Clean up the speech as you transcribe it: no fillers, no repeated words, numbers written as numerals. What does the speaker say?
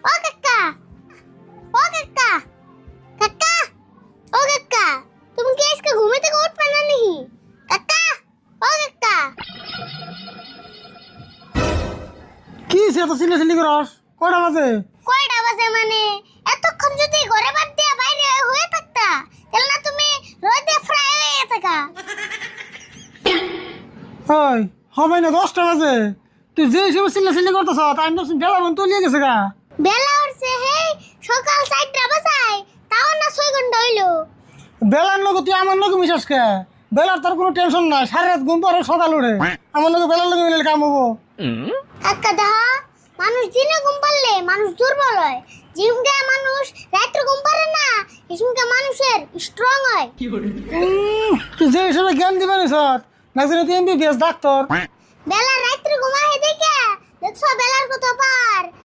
ও কাকা, ও কাকা, কাকা, ও কাকা, তুমি কি আজকে ঘুমে থেকে উঠবে না নাকি? কাকা, ও কাকা। কি সে এত চিল্লাচিল্লি করস? কয়টা বাজে? কয়টা বাজে মানে এতক্ষণ যদি ঘরে বাদ দিয়া বাইরে হয়ে থাকতা তাহলে না তুমি রোদে ফ্রাই হয়ে থাকা। ওই হবে না 10টা বাজে। তুই যে হিসেবে চিল্লাচিল্লি করতেছ তাই তো বেলা মন তলিয়ে গেছে গা। বেলা উঠছে হেই সকাল 4টা বাজায়, তাও না 6 ঘন্টা হইলো। বেলার লোক তুই আমার লোক মিশাস কে? বেলার তোর কোনো টেনশন নাই, সারা রাত ঘুম পরে সকাল উঠে। আমার লোক বেলার লোক মিলে কাম হবো। কাকা দেখা, মানুষ দিনে ঘুম পারলে মানুষ দুর্বল হয়, জিমকে মানুষ রাত্রে ঘুম পারে না এসমকে মানুষের স্ট্রং হয়। তুই যে হিসেবে জ্ঞান দিবেন স্যার নাকি তুই এমবিবিএস ডাক্তার। বেলা রাত্রে ঘুমায় দেখে দেখছো বেলার কত পার